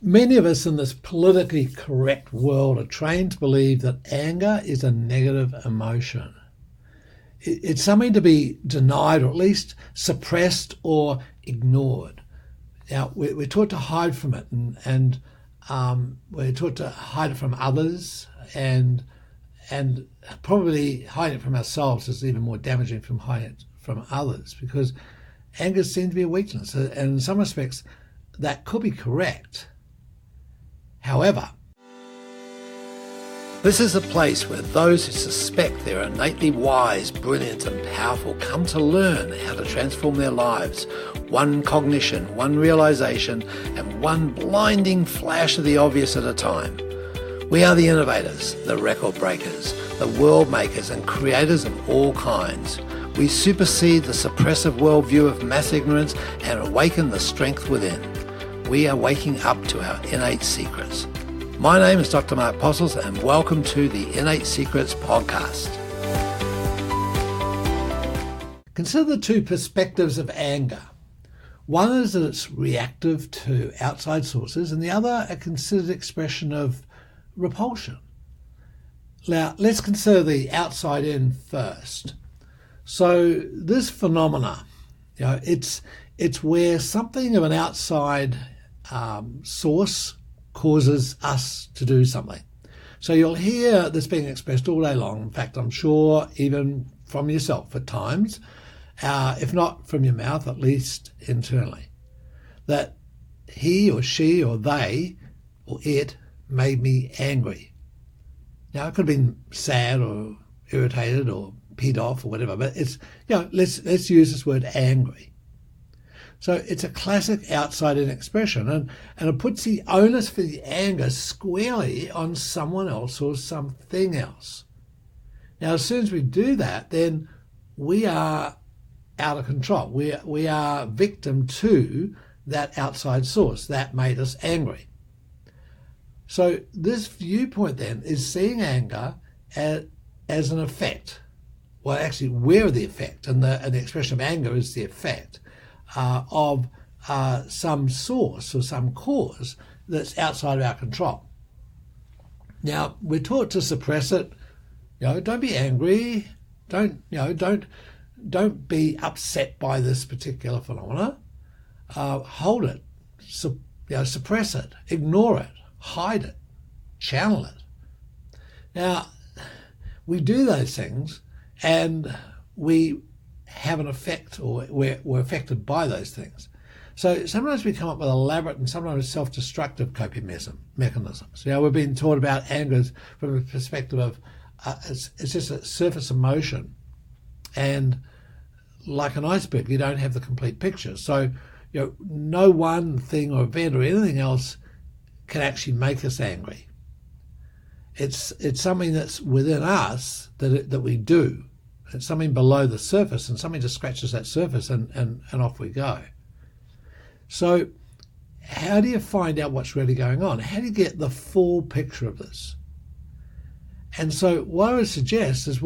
Many of us in this politically correct world are trained to believe that anger is a negative emotion. It's something to be denied or at least suppressed or ignored. Now, we're taught to hide from it and we're taught to hide it from others and probably hide it from ourselves is even more damaging from hiding it from others, because anger seems to be a weakness. And in some respects, that could be correct. However, this is a place where those who suspect they're innately wise, brilliant and powerful come to learn how to transform their lives, one cognition, one realization, and one blinding flash of the obvious at a time. We are the innovators, the record breakers, the world makers and creators of all kinds. We supersede the suppressive worldview of mass ignorance and awaken the strength within. We are waking up to our innate secrets. My name is Dr. Mark Postles and welcome to the Innate Secrets podcast. Consider the two perspectives of anger. One is that it's reactive to outside sources and the other a considered expression of repulsion. Now, let's consider the outside in first. So this phenomena, it's where something of an outside source causes us to do something. So you'll hear this being expressed all day long. In fact, I'm sure even from yourself at times, if not from your mouth, at least internally, that he or she or they or it made me angry. Now, it could have been sad or irritated or peed off or whatever, but it's, let's use this word angry. So it's a classic outside-in expression, and it puts the onus for the anger squarely on someone else or something else. Now, as soon as we do that, then we are out of control. We are victim to that outside source that made us angry. So this viewpoint then is seeing anger as an effect. Well, actually, we're the effect, and the expression of anger is the effect of some source or some cause that's outside of our control. Now, we're taught to suppress it. Don't be angry. Don't be upset by this particular phenomena. Hold it. Suppress it. Ignore it. Hide it. Channel it. Now, we do those things and we have an effect, or we're affected by those things. So sometimes we come up with elaborate and sometimes self-destructive coping mechanisms. We've been taught about anger from the perspective of it's just a surface emotion, and like an iceberg, you don't have the complete picture. So no one thing or event or anything else can actually make us angry. It's something that's within us that we do. It's something below the surface, and something just scratches that surface and off we go. So how do you find out what's really going on? How do you get the full picture of this? And so what I would suggest is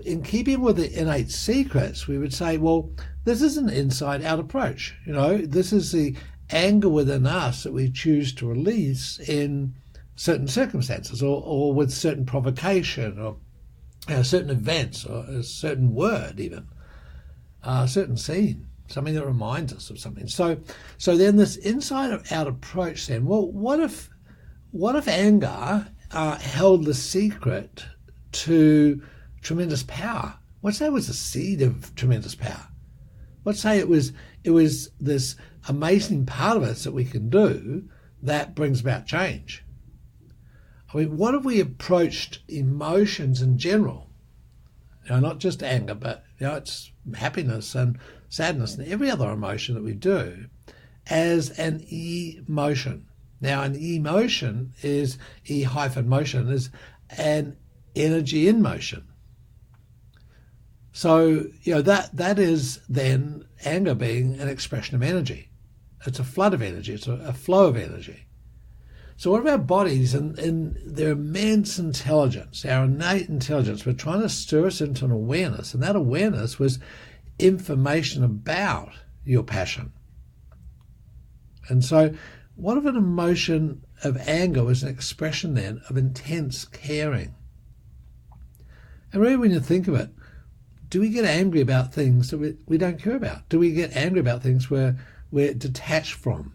in keeping with the innate secrets, we would say, well, this is an inside-out approach. This is the anger within us that we choose to release in certain circumstances or with certain provocation or certain events or a certain word even, a certain scene, something that reminds us of something. So then this inside-out approach then, well, what if anger held the secret to tremendous power? Let's say it was the seed of tremendous power. Let's say it was this amazing part of us that we can do that brings about change. What if we approached emotions in general, not just anger, but it's happiness and sadness and every other emotion that we do, as an emotion. Now, an emotion is E-motion is an energy in motion. So that is then anger being an expression of energy. It's a flood of energy. It's a flow of energy. So what of our bodies and their immense intelligence, our innate intelligence, were trying to stir us into an awareness, and that awareness was information about your passion. And so what if an emotion of anger was an expression then of intense caring? And really, when you think of it, do we get angry about things that we don't care about? Do we get angry about things where we're detached from?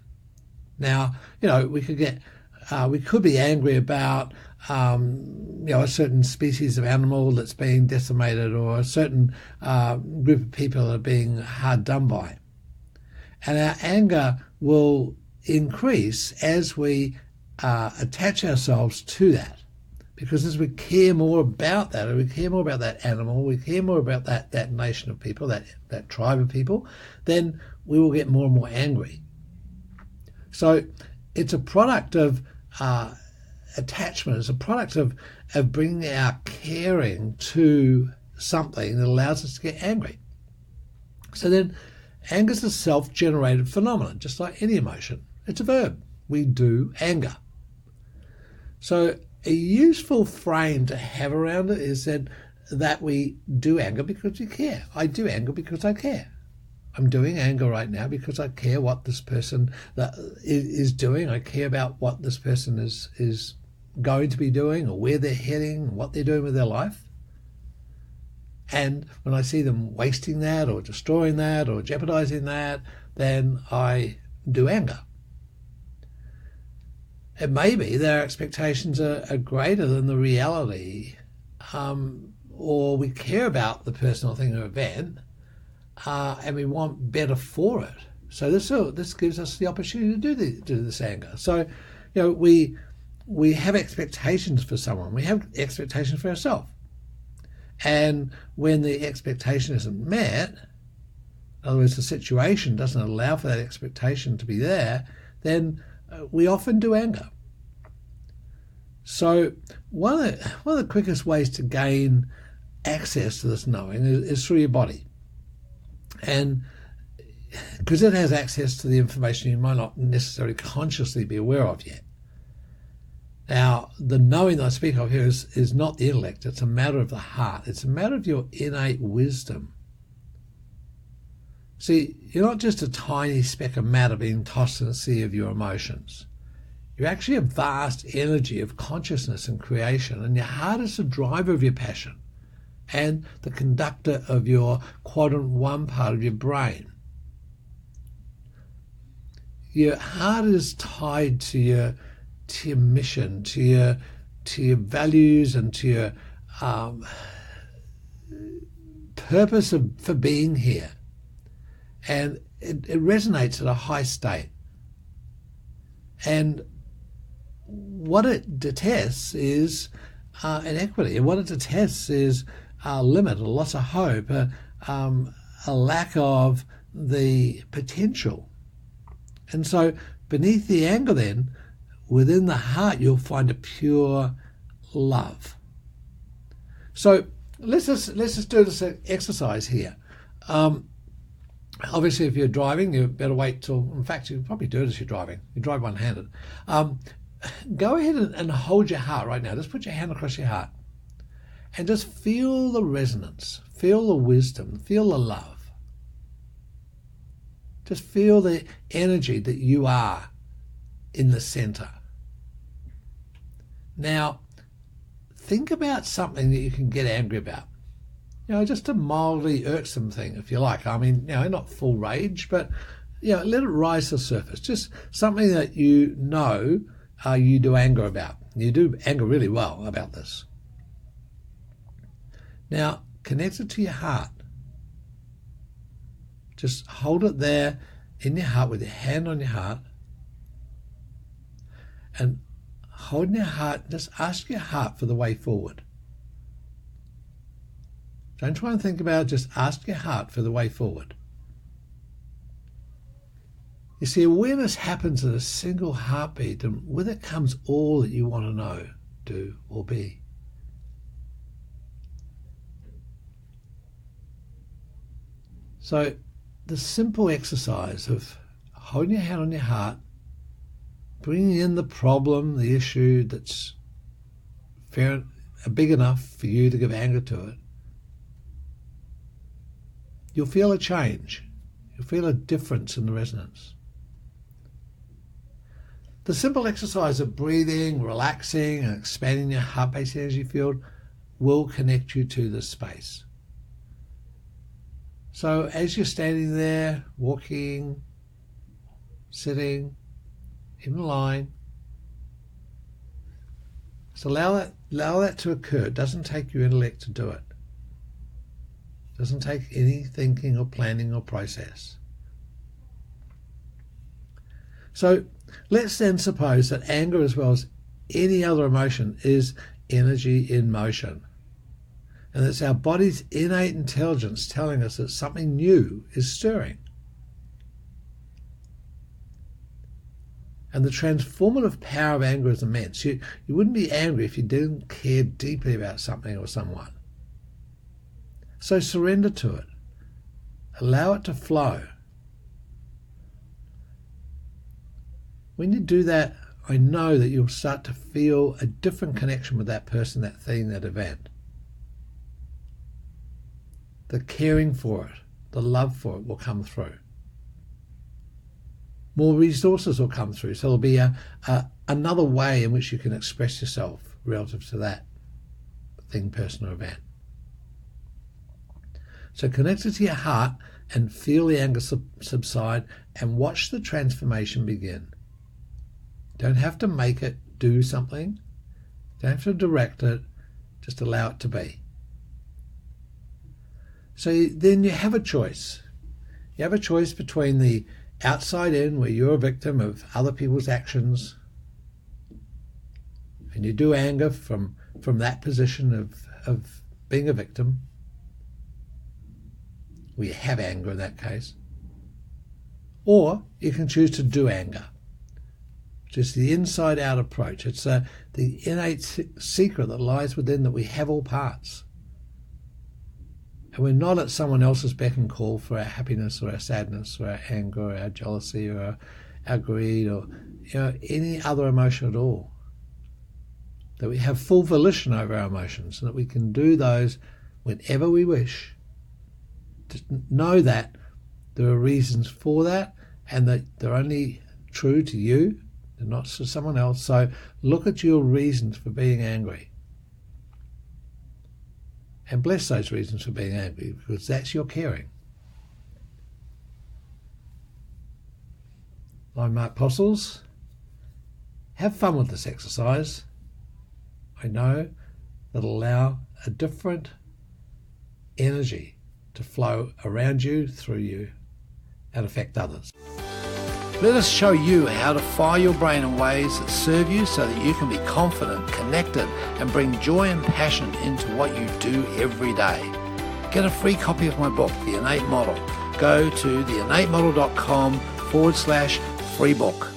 Now, we could be angry about, a certain species of animal that's being decimated, or a certain group of people that are being hard done by. And our anger will increase as we attach ourselves to that. Because as we care more about that, or we care more about that animal, we care more about that nation of people, that tribe of people, then we will get more and more angry. So it's a product of attachment. It's a product of bringing our caring to something that allows us to get angry. So then anger is a self-generated phenomenon, just like any emotion. It's a verb. We do anger. So a useful frame to have around it is that we do anger because we care. I do anger because I care. I'm doing anger right now because I care what this person is doing. I care about what this person is going to be doing, or where they're heading, what they're doing with their life. And when I see them wasting that, or destroying that, or jeopardizing that, then I do anger. It may be their expectations are greater than the reality, or we care about the person or thing or event, and we want better for it. So this gives us the opportunity to do this anger. So, we have expectations for someone. We have expectations for ourselves. And when the expectation isn't met, in other words, the situation doesn't allow for that expectation to be there, then we often do anger. So one of the quickest ways to gain access to this knowing is through your body. And because it has access to the information you might not necessarily consciously be aware of yet. Now, the knowing that I speak of here is not the intellect. It's a matter of the heart. It's a matter of your innate wisdom. See, you're not just a tiny speck of matter being tossed in a sea of your emotions. You're actually a vast energy of consciousness and creation, and your heart is the driver of your passion and the conductor of your quadrant 1 part of your brain. Your heart is tied to your mission, to your values, and to your purpose for being here. And it resonates at a high state. And what it detests is inequity. And what it detests is limit, a loss of hope, a lack of the potential. And so beneath the anger then, within the heart, you'll find a pure love. So let's just do this exercise here. Obviously, if you're driving, you better wait till, in fact, you probably do it as you're driving. You drive one-handed. Go ahead and hold your heart right now. Just put your hand across your heart and just feel the resonance, feel the wisdom, feel the love. Just feel the energy that you are in the center. Now, think about something that you can get angry about. Just a mildly irksome thing, if you like. I mean, not full rage, but, let it rise to the surface. Just something that you do anger about. You do anger really well about this. Now, connect it to your heart. Just hold it there in your heart with your hand on your heart. And holding your heart, just ask your heart for the way forward. Don't try and think about it, just ask your heart for the way forward. You see, awareness happens at a single heartbeat, and with it comes all that you want to know, do, or be. So the simple exercise of holding your hand on your heart, bringing in the problem, the issue that's big enough for you to give anger to it, you'll feel a change. You'll feel a difference in the resonance. The simple exercise of breathing, relaxing, and expanding your heart-based energy field will connect you to this space. So as you're standing there, walking, sitting, even lying, just allow that to occur. It doesn't take your intellect to do it. It doesn't take any thinking or planning or process. So let's then suppose that anger, as well as any other emotion, is energy in motion. And it's our body's innate intelligence telling us that something new is stirring. And the transformative power of anger is immense. You wouldn't be angry if you didn't care deeply about something or someone. So surrender to it. Allow it to flow. When you do that, I know that you'll start to feel a different connection with that person, that thing, that event. The caring for it, the love for it will come through. More resources will come through, so there'll be another way in which you can express yourself relative to that thing, person, or event. So connect it to your heart and feel the anger subside and watch the transformation begin. Don't have to make it do something. Don't have to direct it. Just allow it to be. So then you have a choice. You have a choice between the outside in, where you're a victim of other people's actions, and you do anger from that position of being a victim. We have anger in that case. Or you can choose to do anger, which is the inside-out approach. It's the innate secret that lies within, that we have all parts. And we're not at someone else's beck and call for our happiness or our sadness or our anger or our jealousy or our greed or any other emotion at all. That we have full volition over our emotions and that we can do those whenever we wish. Just know that there are reasons for that and that they're only true to you. They're not to someone else. So look at your reasons for being angry. And bless those reasons for being angry, because that's your caring. I'm Mark Postles. Have fun with this exercise. I know that'll allow a different energy to flow around you, through you, and affect others. Let us show you how to fire your brain in ways that serve you so that you can be confident, connected, and bring joy and passion into what you do every day. Get a free copy of my book, The Innate Model. Go to theinnatemodel.com/free book.